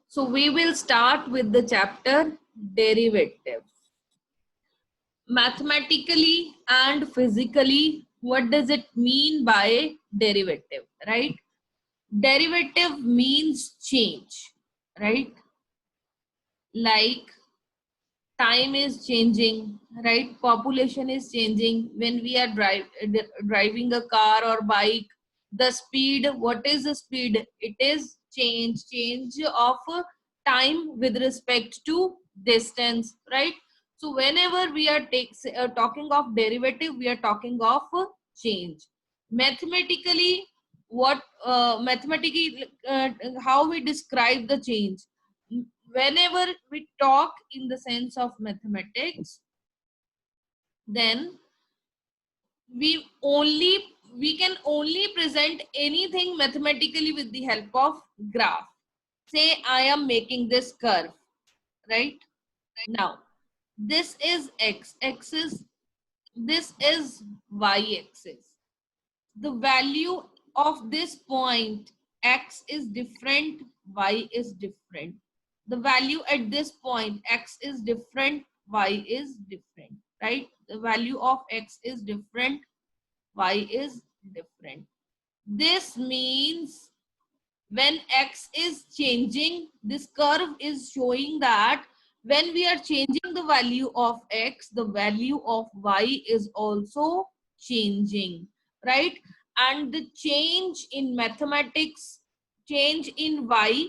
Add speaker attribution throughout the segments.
Speaker 1: So we will start with the chapter derivative. Mathematically and physically, what does it mean by derivative, right? Derivative means change, right? Like time is changing, right? Population is changing. When we are driving a car or bike, the speed, what is the speed? It is change of time with respect to distance, right? So whenever we are talking of derivative, we are talking of change. Mathematically, what mathematically how we describe the change? Whenever we talk in the sense of mathematics, then we can only present anything mathematically with the help of graph. Say I am making this curve, right? Now this is x axis, this is y axis. The value of this point x is different, y is different. The value at this point x is different, y is different, right? The value of x is different, y is different. This means when x is changing, this curve is showing that when we are changing the value of x, the value of y is also changing, right? And the change in mathematics, change in y,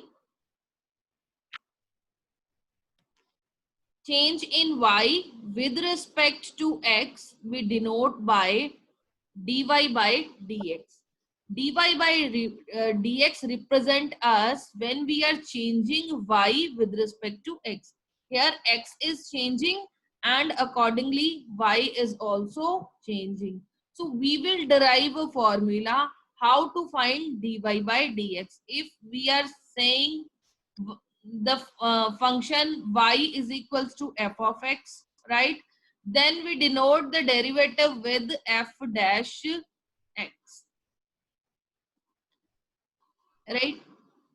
Speaker 1: change in y with respect to x, we denote by dy by dx. dy by dx represent us when we are changing y with respect to x. Here x is changing and accordingly y is also changing. So we will derive a formula how to find dy by dx. If we are saying the function y is equals to f of x, right? Then we denote the derivative with f dash x, right?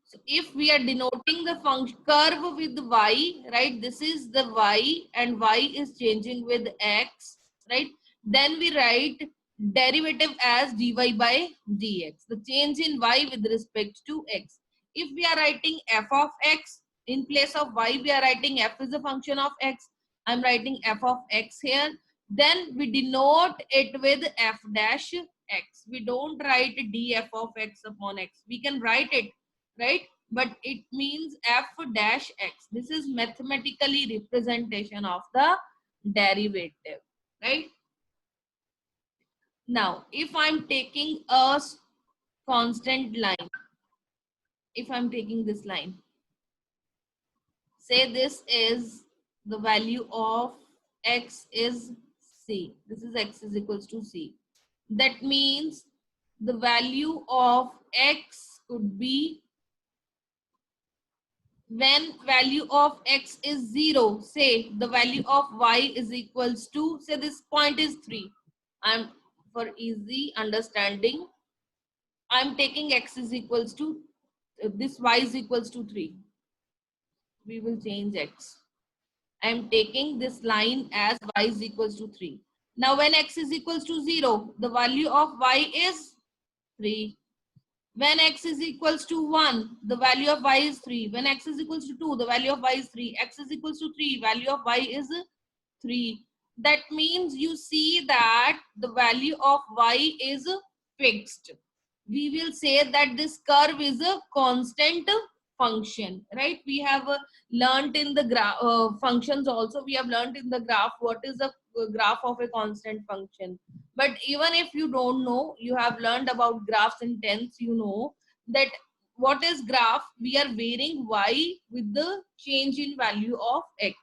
Speaker 1: So if we are denoting the function curve with y, right? This is the y and y is changing with x, right? Then we write derivative as dy by dx, the change in y with respect to x. If we are writing f of x in place of y, we are writing f is a function of x. I'm writing f of x here. Then we denote it with f dash x. We don't write df of x upon x. We can write it, right? But it means f dash x. This is mathematically representation of the derivative, right? Now, if I'm taking a constant line, if I'm taking this line, say this is the value of x is c. This is x is equals to c. That means the value of x could be when value of x is 0. Say the value of y is equals to, say this point is 3. I'm, for easy understanding, I'm taking x is equals to this, y is equals to 3. We will change x. I'm taking this line as y is equals to 3. Now when x is equals to 0, the value of y is 3. When x is equals to 1, the value of y is 3. When x is equals to 2, the value of y is 3. X is equals to 3, value of y is 3. That means you see that the value of y is fixed. We will say that this curve is a constant function, right? We have learned in the graph functions also. We have learned in the graph what is the graph of a constant function. But even if you don't know, you have learned about graphs in 10th, you know that what is graph? We are varying y with the change in value of x.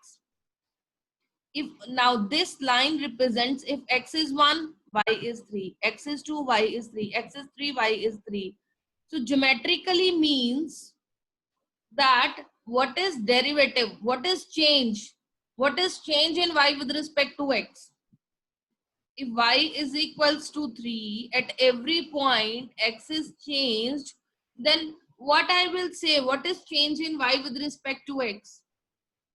Speaker 1: If now this line represents if x is 1, y is 3, x is 2, y is 3, x is 3, y is 3. So geometrically means that what is derivative? What is change? What is change in y with respect to x? If y is equals to 3, at every point x is changed, then what I will say, what is change in y with respect to x?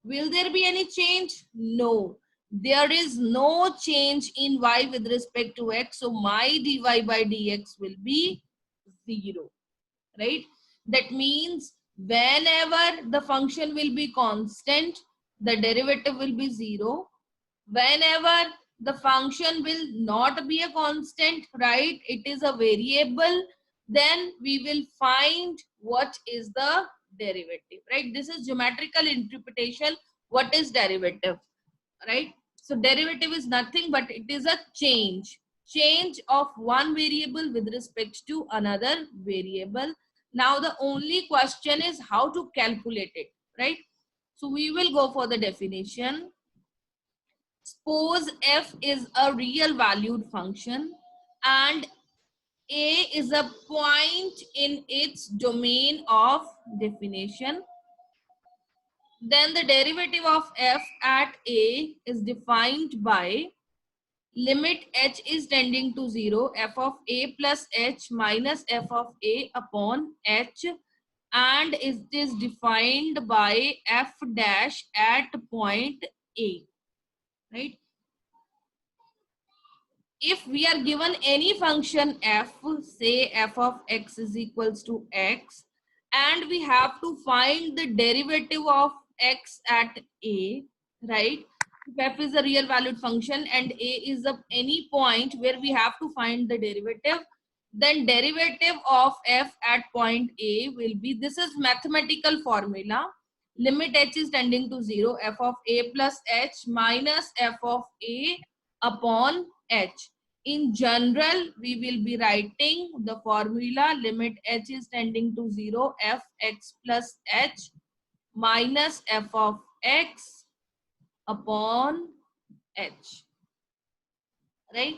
Speaker 1: Will there be any change? No. There is no change in y with respect to x. So my dy by dx will be 0. Right? That means whenever the function will be constant, the derivative will be 0. Whenever the function will not be a constant, right, it is a variable, then we will find what is the derivative, right? This is geometrical interpretation. What is derivative, right? So derivative is nothing but it is a change of one variable with respect to another variable. Now the only question is how to calculate it, right? So we will go for the definition. Suppose f is a real valued function and a is a point in its domain of definition. Then the derivative of f at a is defined by limit h is tending to 0, f of a plus h minus f of a upon h, and it is defined by f dash at point a, right? If we are given any function f, say f of x is equals to x, and we have to find the derivative of x at a, right? If f is a real valued function and a is of any point where we have to find the derivative, then derivative of f at point a will be, this is mathematical formula, limit h is tending to 0, f of a plus h minus f of a upon h. In general, we will be writing the formula limit h is tending to 0, f x plus h minus f of x upon h, right?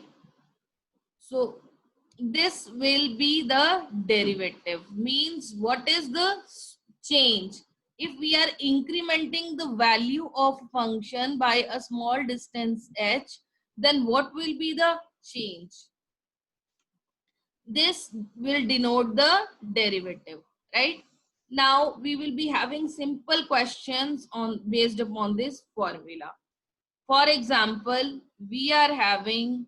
Speaker 1: So this will be the derivative, means what is the change? If we are incrementing the value of function by a small distance h, then what will be the change? This will denote the derivative, right? Now we will be having simple questions on based upon this formula. For example, we are having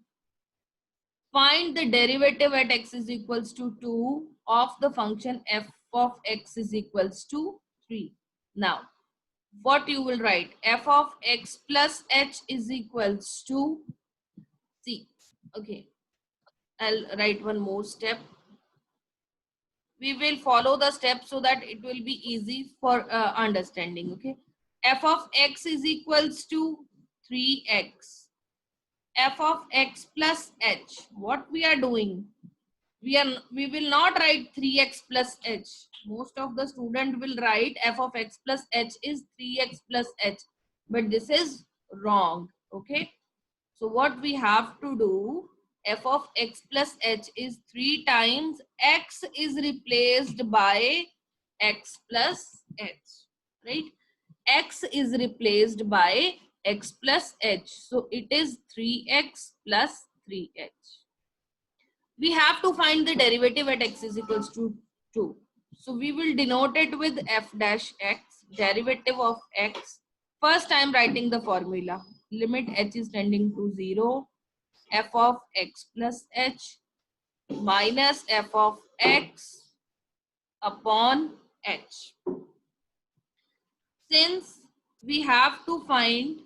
Speaker 1: find the derivative at x is equals to 2 of the function f of x is equals to 3. Now what you will write, f of x plus h is equals to, see, okay, I'll write one more step. We will follow the steps so that it will be easy for understanding. Okay, f of x is equals to 3x, f of x plus h. What we are doing, we will not write 3x plus h. Most of the student will write f of x plus h is 3x plus h, but this is wrong. Okay, so what we have to do, f of x plus h is 3 times x is replaced by x plus h, right? X is replaced by x plus h. So it is 3x plus 3h. We have to find the derivative at x is equals to 2. So we will denote it with f dash x, derivative of x. First I am writing the formula. Limit h is tending to 0, f of x plus h minus f of x upon h. Since we have to find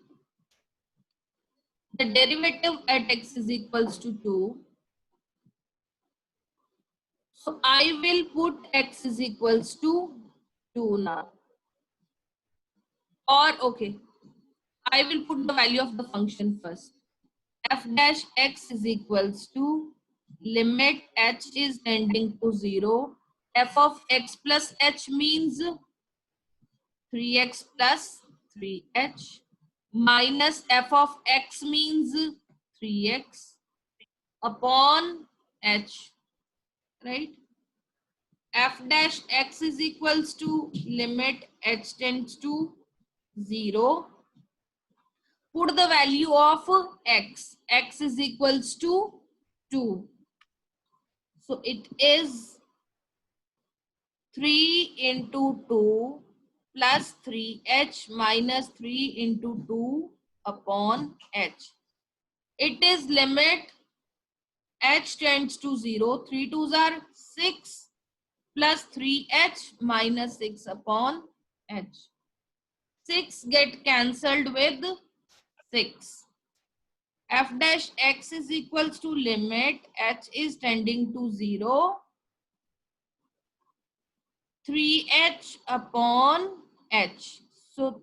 Speaker 1: the derivative at x is equals to 2, so I will put x is equals to 2 now. Or okay, I will put the value of the function first. F dash x is equals to limit h is tending to 0. F of x plus h means 3x plus 3h minus f of x means 3x upon h, right? F dash x is equals to limit h tends to 0. Put the value of x. X is equals to 2. So it is 3 into 2 plus 3h minus 3 into 2 upon h. It is limit h tends to 0. 3 2s are 6 plus 3h minus 6 upon h. 6 get cancelled with 6. F dash x is equals to limit h is tending to 0. 3h upon h. So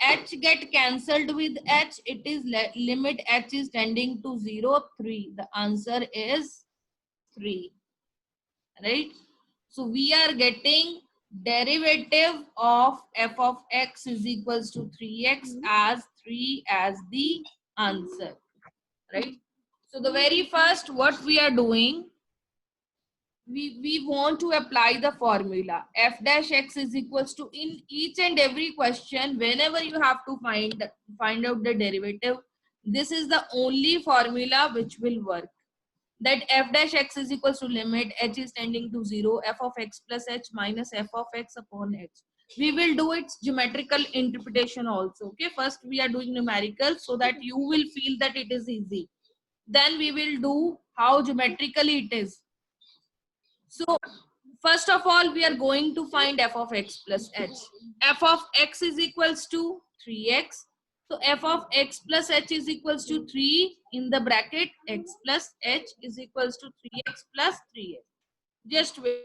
Speaker 1: h get cancelled with h. It is limit h is tending to 0, 3. The answer is 3. Right? So we are getting derivative of f of x is equals to 3x as 3 as the answer. Right? So the very first what we are doing, we want to apply the formula f dash x is equals to, in each and every question whenever you have to find out the derivative, this is the only formula which will work, that f dash x is equals to limit h is tending to 0 f of x plus h minus f of x upon h. We will do its geometrical interpretation also. Okay, first we are doing numerical so that you will feel that it is easy, then we will do how geometrically it is. So first of all, we are going to find f of x plus h. F of x is equals to 3x. So f of x plus h is equals to 3 in the bracket x plus h is equals to 3x plus 3h. Just wait.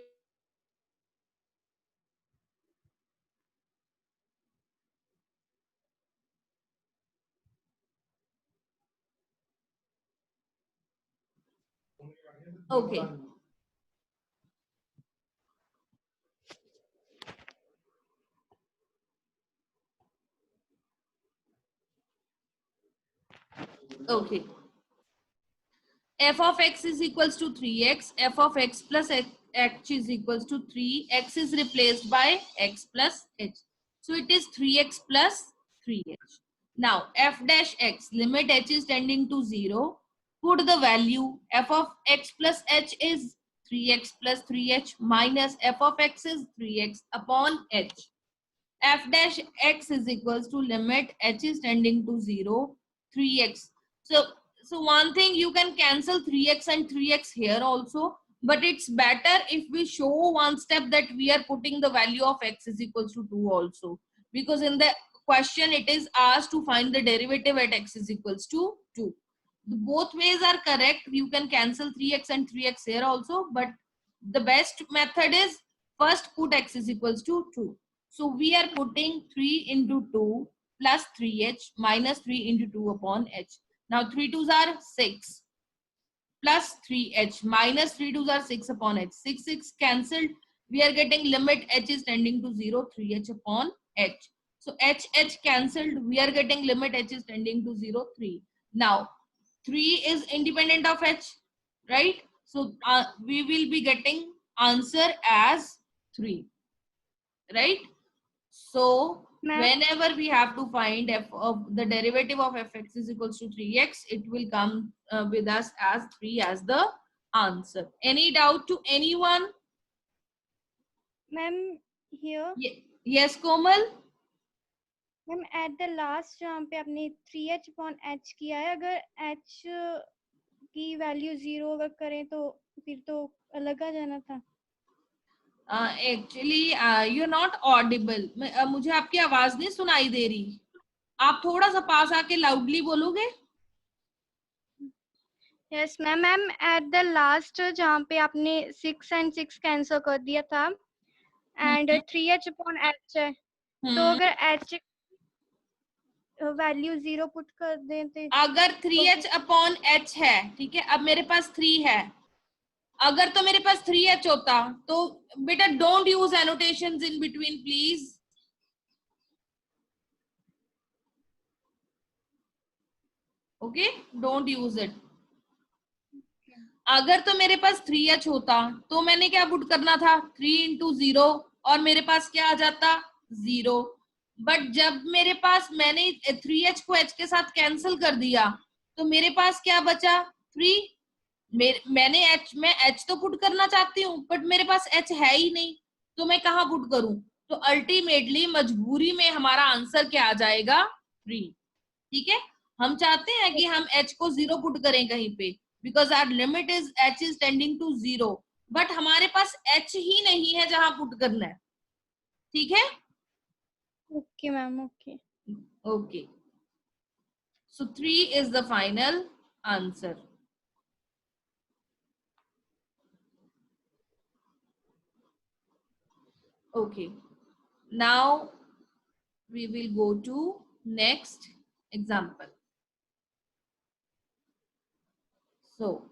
Speaker 1: Okay. Okay. F of x is equals to 3x. F of x plus h is equals to 3. X is replaced by x plus h. So it is 3x plus 3h. Now f dash x, limit h is tending to 0. Put the value. F of x plus h is 3x plus 3h minus f of x is 3x upon h. F dash x is equals to limit h is tending to 0, 3x. So one thing, you can cancel 3x and 3x here also, but it's better if we show one step that we are putting the value of x is equals to 2 also, because in the question it is asked to find the derivative at x is equals to 2. Both ways are correct. You can cancel 3x and 3x here also, but the best method is first put x is equals to 2. So we are putting 3 into 2 plus 3h minus 3 into 2 upon h. Now 3 2s are 6 plus 3h minus 3 2s are 6 upon h. 6 6 cancelled. We are getting limit h is tending to 0, 3h upon h. So h cancelled. We are getting limit h is tending to 0, 3. Now 3 is independent of h, right? So we will be getting answer as 3, right? So whenever we have to find f of the derivative of fx is equals to 3x, it will come with us as 3 as the answer. Any doubt to anyone?
Speaker 2: Ma'am, here.
Speaker 1: Yes, Komal?
Speaker 2: Ma'am at the last जहाँ पे आपने 3h upon h किया है, अगर h की value 0 अगर करें तो फिर तो अलग आ जाना था.
Speaker 1: Actually you are not audible. मुझे आपकी आवाज नहीं सुनाई दे रही. आप थोड़ा सा पास आके लाउडली बोलोगे?
Speaker 2: Yes ma'am. Ma'am at the last जहाँ पे आपने 6 and 6 कैंसिल कर दिया था एंड 3h अपॉन h है, तो अगर h वैल्यू 0 पुट कर दें तो
Speaker 1: अगर 3h अपॉन h है, ठीक है, अब मेरे पास 3 है, अगर तो मेरे पास 3h होता तो बेटा don't use annotations in between please. Okay, don't use it. अगर तो मेरे पास 3h होता तो मैंने क्या पुट करना था, 3 into 0, और मेरे पास क्या आ जाता, 0. बट जब मेरे पास मैंने 3h को h के साथ कैंसिल कर दिया तो मेरे पास क्या बचा, 3. मैंने h, मैं h तो पुट करना चाहती हूँ बट मेरे पास h है ही नहीं, तो मैं कहाँ पुट करूं? तो अल्टीमेटली मजबूरी में हमारा आंसर क्या आ जाएगा? 3। ठीक है, हम चाहते हैं कि हम h को 0 पुट करें कहीं पे, because R limit is h is tending to 0, but हमारे पास h ही नहीं है जहां पुट करना है। ठीक है,
Speaker 2: okay ma'am, okay.
Speaker 1: Okay, so 3 is the final answer. Okay, now we will go to next example. So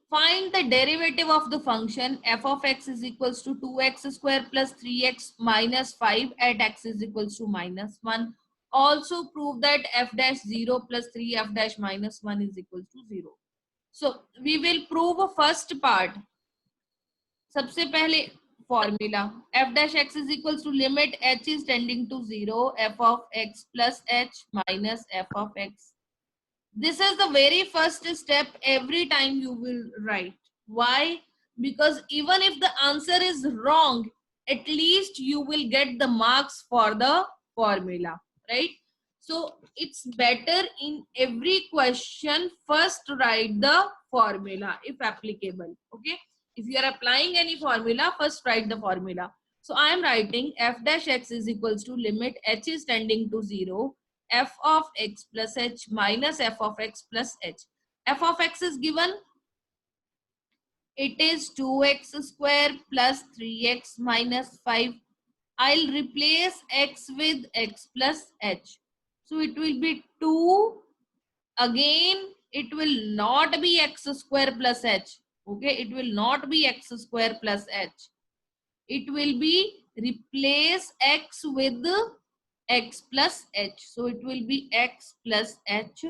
Speaker 1: find the derivative of the function f of x is equals to 2x square plus 3x minus 5 at x is equals to minus 1. Also prove that f dash 0 plus 3f dash minus 1 is equals to 0. So we will prove first part. सबसे पहले formula f dash x is equals to limit h is tending to 0 f of x plus h minus f of x. This is the very first step every time you will write. Why? Because even if the answer is wrong, at least you will get the marks for the formula, right? So it's better in every question first write the formula if applicable. Okay, if you are applying any formula, first write the formula. So I am writing f dash x is equals to limit h is tending to 0 f of x plus h minus f of x plus h. F of x is given, it is 2x square plus 3x minus 5. I'll replace x with x plus h. So it will be 2. Again, it will not be x square plus h. Okay, it will not be x square plus h. It will be replace x with x plus h. So it will be x plus h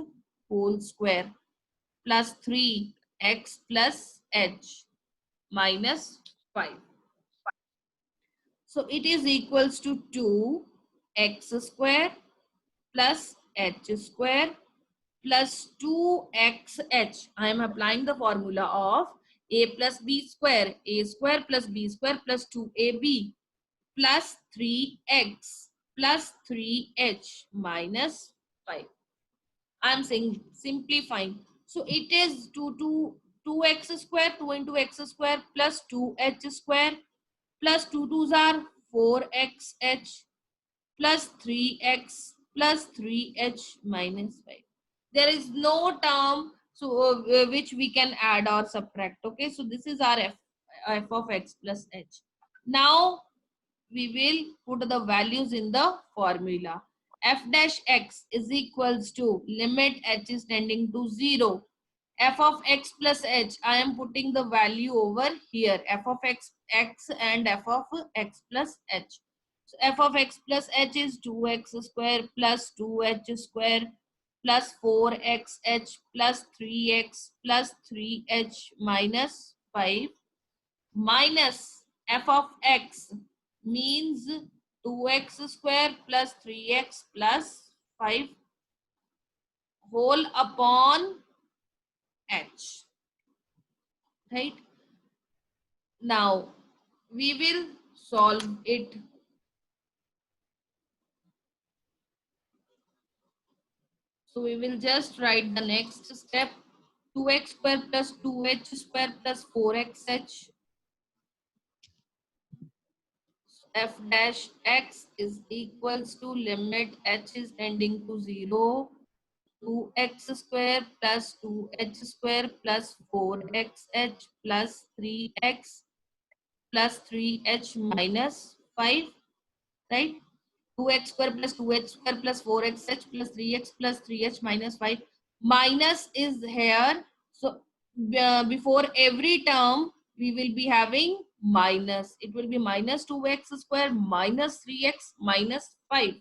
Speaker 1: whole square plus 3x plus h minus 5. So it is equals to 2x square plus h square plus 2xh. I am applying the formula of a plus b square, a square plus b square plus 2ab plus 3x plus 3h minus 5. I'm saying simplifying. So it is 2x square, 2 into x square plus 2h square plus 2 2s are 4xh plus 3x plus 3h minus 5. There is no term so which we can add or subtract. Okay, so this is our f of x plus h. Now we will put the values in the formula. F dash x is equals to limit h is tending to 0. F of x plus h, I am putting the value over here. F of x and f of x plus h. So f of x plus h is 2x square plus 2h square plus 4xh plus 3x plus 3h minus 5 minus f of x means 2x square plus 3x plus 5 whole upon h, right? Now we will solve it. So we will just write the next step. 2x square plus 2h square plus 4xh. F dash x is equals to limit h is tending to 0. 2x square plus 2h square plus 4xh plus 3x plus 3h minus 5, right? 2x square plus 2h square plus 4xh plus 3x plus 3h minus 5. Minus is here. So before every term, we will be having minus. It will be minus 2x square minus 3x minus 5.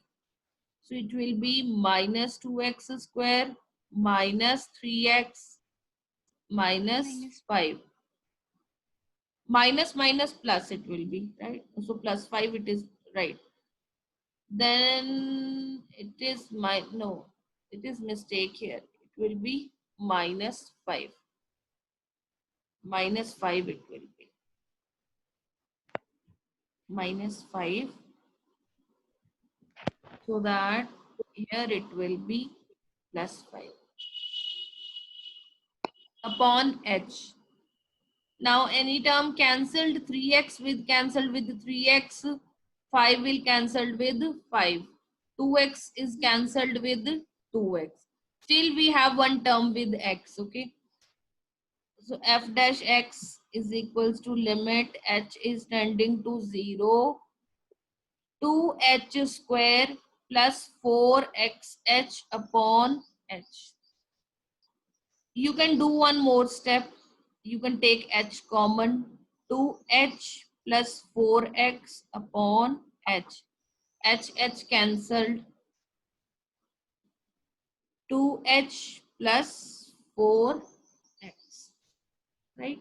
Speaker 1: So it will be minus 2x square minus 3x minus 5. Minus minus plus it will be, right? So plus 5 it is, right? Then it is no, it is mistake here. It will be minus 5. Minus 5 it will be. minus 5, so that here it will be plus 5 upon h. Now any term cancelled, 3x with cancelled with 3x, 5 will cancelled with 5. 2x is cancelled with 2x. Still we have one term with x, okay? So f dash x is equals to limit h is tending to 0, 2h square plus 4xh upon h. You can do one more step. You can take h common, 2h plus 4x upon h. H cancelled, 2h plus 4x, right?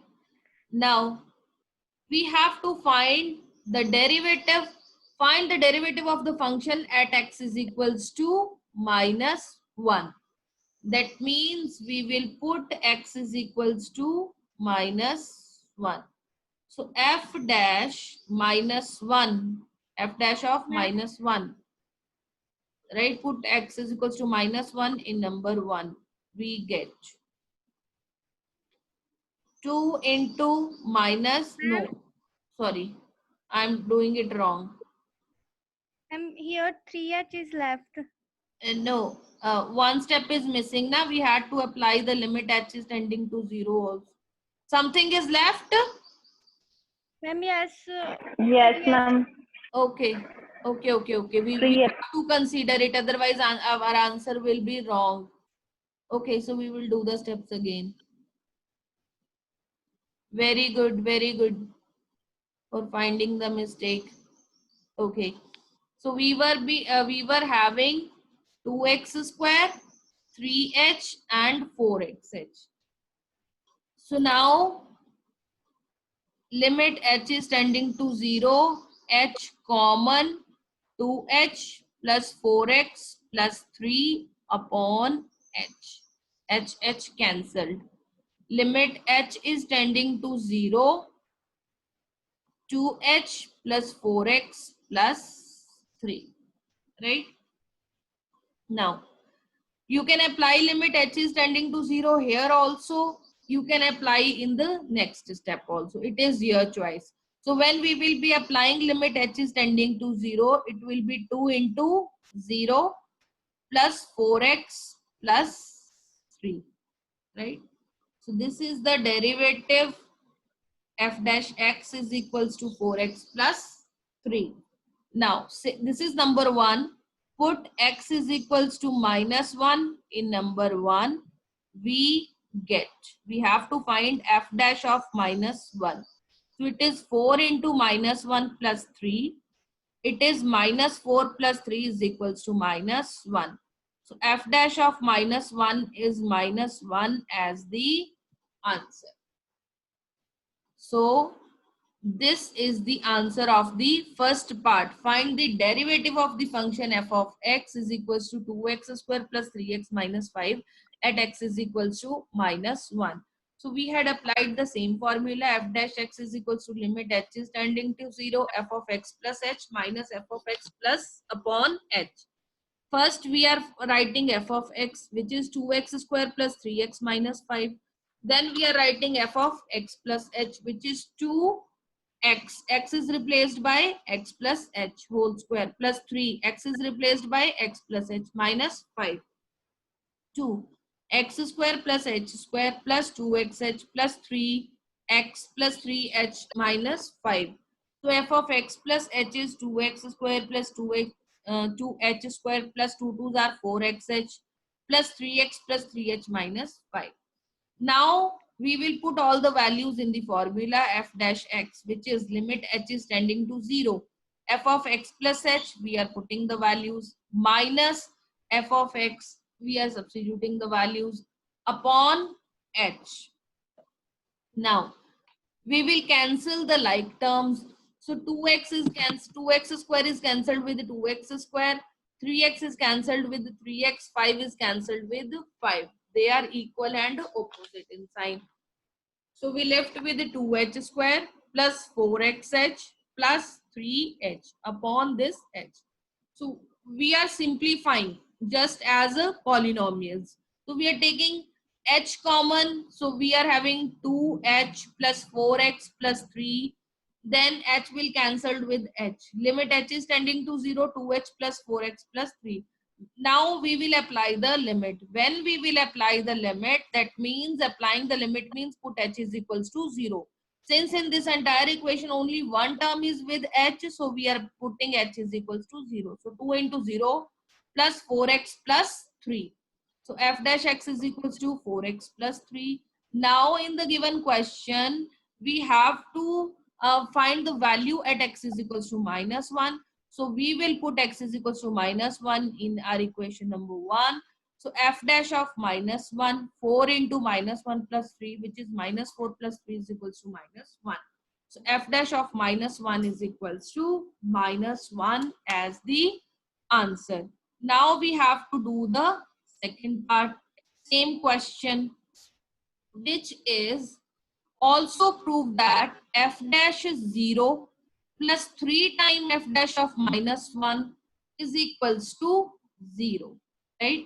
Speaker 1: Now we have to find the derivative. Find the derivative of the function at x is equals to minus 1. That means we will put x is equals to minus 1. So f dash minus 1, f dash of
Speaker 2: Ma'am,
Speaker 1: minus 1, right? Put x is equals to minus 1 in number 1. We get 2 into minus, no, sorry, I'm doing it wrong.
Speaker 2: here 3h is left.
Speaker 1: No, one step is missing. Now we had to apply the limit h is tending to 0 also. Something is left?
Speaker 2: Ma'am, yes.
Speaker 3: Yes,
Speaker 2: 3h.
Speaker 3: ma'am.
Speaker 1: Okay. We
Speaker 3: 3x.
Speaker 1: have to consider it, otherwise our answer will be wrong. Okay, so we will do the steps again. Very good for finding the mistake. Okay, so we were having 2x square, 3h and 4xh. So now limit h is tending to 0, h common, 2h plus 4x plus 3 upon h. H cancelled. Limit h is tending to 0, 2h plus 4x plus 3. Right? Now, you can apply limit h is tending to 0 here also. You can apply in the next step also. It is your choice. So when we will be applying limit h is tending to 0, it will be 2 into 0 plus 4x plus 3, right? So this is the derivative. F dash x is equals to 4x plus 3. Now, this is number 1. Put x is equals to minus 1 in number 1. We have to find f dash of minus 1. So it is 4 into minus 1 plus 3. It is minus 4 plus 3 is equals to minus 1. So f dash of minus 1 is minus 1 as the answer. So this is the answer of the first part. Find the derivative of the function f of x is equals to 2x square plus 3x minus 5 at x is equals to minus 1. So we had applied the same formula. F dash x is equals to limit h is tending to 0, f of x plus h minus f of x plus upon h. First we are writing f of x, which is 2x square plus 3x minus 5. Then we are writing f of x plus h, which is 2x. X is replaced by x plus h whole square plus 3. X is replaced by x plus h minus 5. 2. X square plus h square plus 2xh plus 3x plus 3h minus 5. So f of x plus h is 2x square plus 2h square plus 2 2s are 4xh plus 3x plus 3h minus 5. Now we will put all the values in the formula f dash x, which is limit h is tending to 0. F of x plus h, we are putting the values, minus f of x, we are substituting the values, upon h. Now we will cancel the like terms. So 2x is 2x square is cancelled with 2x square, 3x is cancelled with 3x, 5 is cancelled with 5. They are equal and opposite in sign. So we left with 2h square plus 4xh plus 3h upon this h. So we are simplifying just as a polynomials. So we are taking h common. So we are having 2h plus 4x plus 3. Then h will cancelled with h. Limit h is tending to 0, 2h plus 4x plus 3. Now we will apply the limit. When we will apply the limit, that means applying the limit means put h is equals to 0. Since in this entire equation only one term is with h, so we are putting h is equals to 0. So 2 into 0 plus 4x plus 3. So f dash x is equals to 4x plus 3. Now in the given question, we have to find the value at x is equals to minus 1. So we will put x is equals to minus 1 in our equation number 1. So f dash of minus 1, 4 into minus 1 plus 3, which is minus 4 plus 3 is equals to minus 1. So f dash of minus 1 is equals to minus 1 as the answer. Now we have to do the second part. Same question, which is also prove that f dash is 0 plus 3 times f dash of minus 1 is equals to 0, right?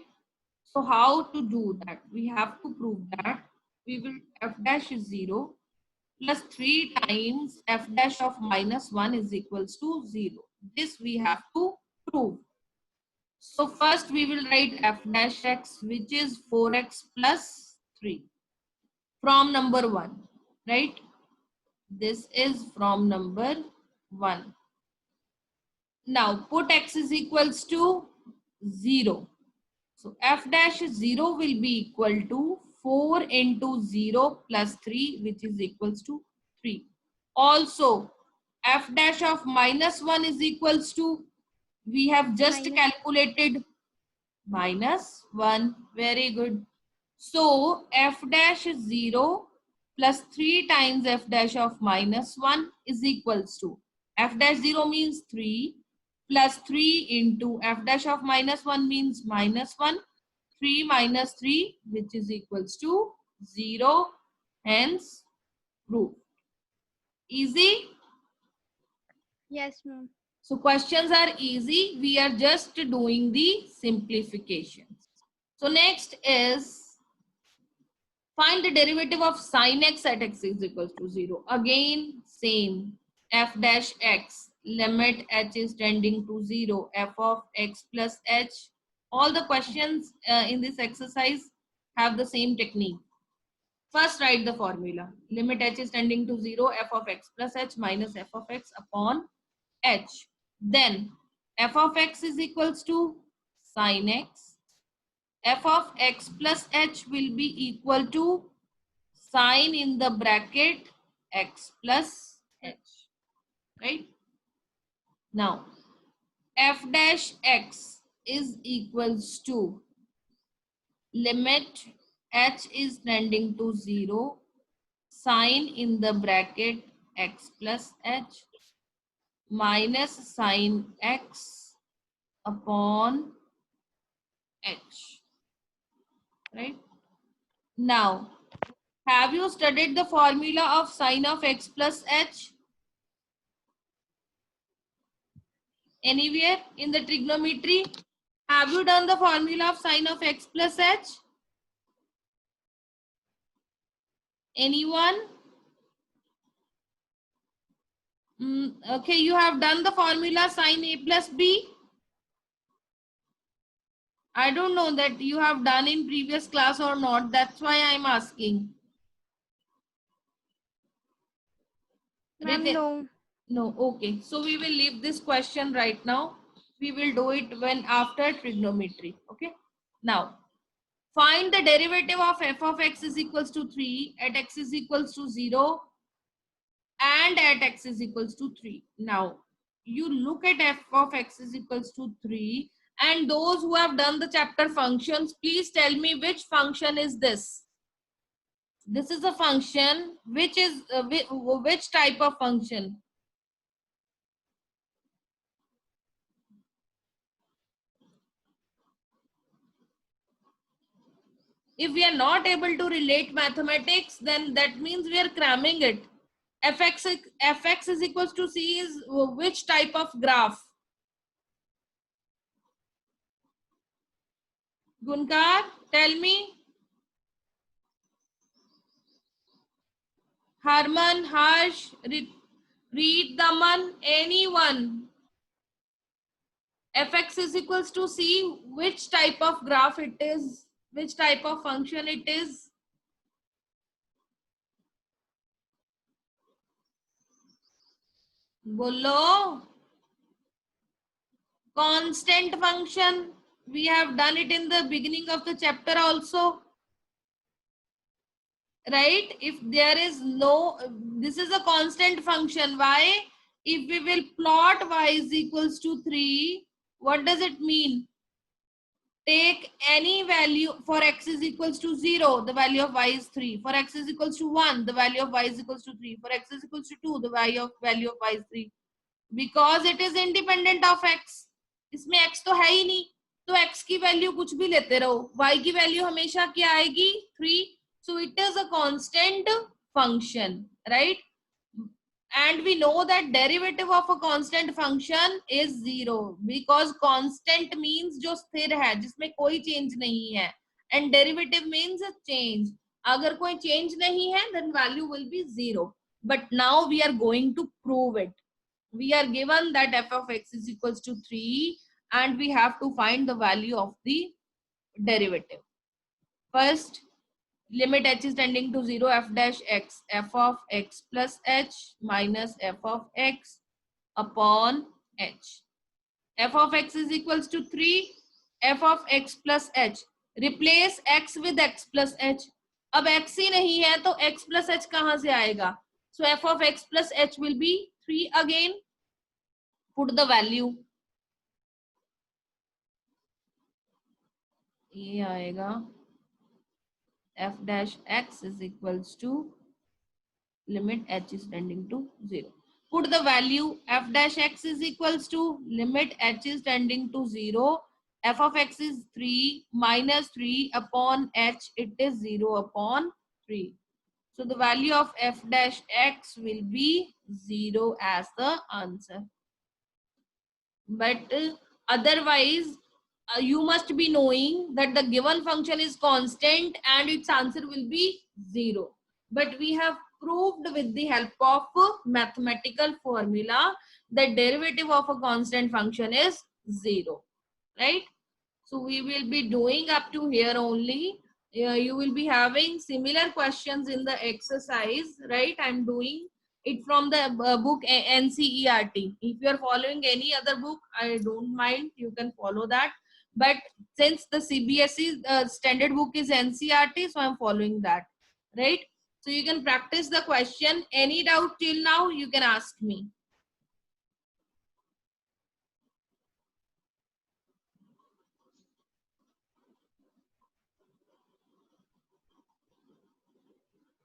Speaker 1: So how to do that? We have to prove that we will f dash is 0 plus 3 times f dash of minus 1 is equals to 0. This we have to prove. So first we will write f dash x, which is 4x plus 3 from number 1, right? This is from number 1. Now put x is equals to 0. So f dash 0 will be equal to 4 into 0 plus 3, which is equals to 3. Also, f dash of minus 1 is equals to, we have just calculated minus 1. Very good. So f dash 0 plus 3 times f dash of minus 1 is equals to, f dash 0 means 3 plus 3 into f dash of minus 1 means minus 1. 3 minus 3, which is equals to 0. Hence, proof. Easy?
Speaker 2: Yes, ma'am.
Speaker 1: So questions are easy. We are just doing the simplifications. So next is find the derivative of sine x at x is equals to 0. Again, same. F dash x, limit h is tending to 0. F of x plus h. All the questions in this exercise have the same technique. First write the formula. Limit h is tending to 0. F of x plus h minus f of x upon h. Then f of x is equals to sine x. F of x plus h will be equal to sine in the bracket x plus h, right? Now f dash x is equals to limit h is tending to 0, sine in the bracket x plus h minus sine x upon h, right? Now, have you studied the formula of sine of x plus h? Anywhere in the trigonometry? Have you done the formula of sine of x plus h? Anyone? Okay, you have done the formula sine a plus b. I don't know that you have done in previous class or not. That's why I'm asking.
Speaker 2: Ma'am, no.
Speaker 1: No, okay. So we will leave this question right now. We will do it when after trigonometry. Okay. Now, find the derivative of f of x is equals to 3 at x is equals to 0 and at x is equals to 3. Now, you look at f of x is equals to 3, and those who have done the chapter functions, please tell me which function is this. This is a function which is which type of function? If we are not able to relate mathematics, then that means we are cramming it. fx is equals to c is which type of graph? Gunkar, tell me. Harman, Harsh, Reed, Daman, anyone. Fx is equals to c, which type of graph it is? Which type of function it is? Bolo. Constant function. We have done it in the beginning of the chapter also. Right? If there is no, this is a constant function. Why? If we will plot y is equals to 3, what does it mean? Take any value for x is equals to 0, the value of y is 3. For x is equals to 1, the value of y is equals to 3. For x is equals to 2, the value of y is 3. Because it is independent of x. इसमें x तो है ही नहीं, तो x की value कुछ भी लेते रहो, y की वैल्यू हमेशा क्या आएगी? 3. So it is a constant function, right? And we know that derivative of a constant function is 0 because constant means जो स्थिर है, जिसमें कोई change नहीं है, and derivative means a change. अगर कोई change नहीं है, then value will be 0. But now we are going to prove it. We are given that f of x is equals to 3 and we have to find the value of the derivative. First, limit h is tending to 0 f dash x, f of x plus h minus f of x upon h. F of x is equals to 3, f of x plus h. Replace x with x plus h. अब x ही नहीं है तो x plus h कहाँ से आएगा? So f of x plus h will be 3 again. Put the value. ये आएगा f dash x is equals to limit h is tending to 0. Put the value f dash x is equals to limit h is tending to 0. F of x is 3 minus 3 upon h, it is 0 upon 3. So the value of f dash x will be 0 as the answer. But otherwise, you must be knowing that the given function is constant and its answer will be 0. But we have proved with the help of mathematical formula that derivative of a constant function is 0. Right? So we will be doing up to here only. You will be having similar questions in the exercise. Right? I'm doing it from the book NCERT. If you are following any other book, I don't mind. You can follow that. But since the CBSE standard book is NCERT, so I'm following that. Right? So you can practice the question. Any doubt till now, you can ask me.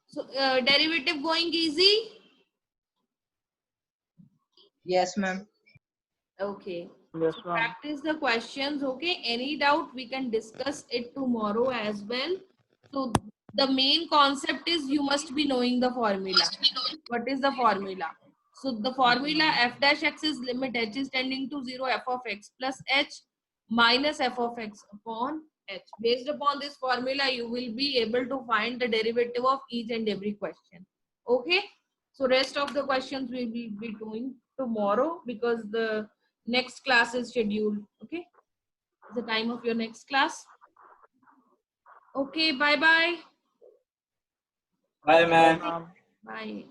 Speaker 1: So derivative going easy?
Speaker 3: Yes, ma'am.
Speaker 1: Okay.
Speaker 4: Yes,
Speaker 1: So
Speaker 4: ma'am.
Speaker 1: practice the questions. Okay. Any doubt, we can discuss it tomorrow as well. So the main concept is you must be knowing the formula. What is the formula? So the formula f dash x is limit h is tending to 0 f of x plus h minus f of x upon h. Based upon this formula, you will be able to find the derivative of each and every question. Okay. So rest of the questions we will be doing tomorrow because the next class is scheduled. Okay. The time of your next class. Okay. Bye bye.
Speaker 4: Bye, ma'am.
Speaker 1: Bye.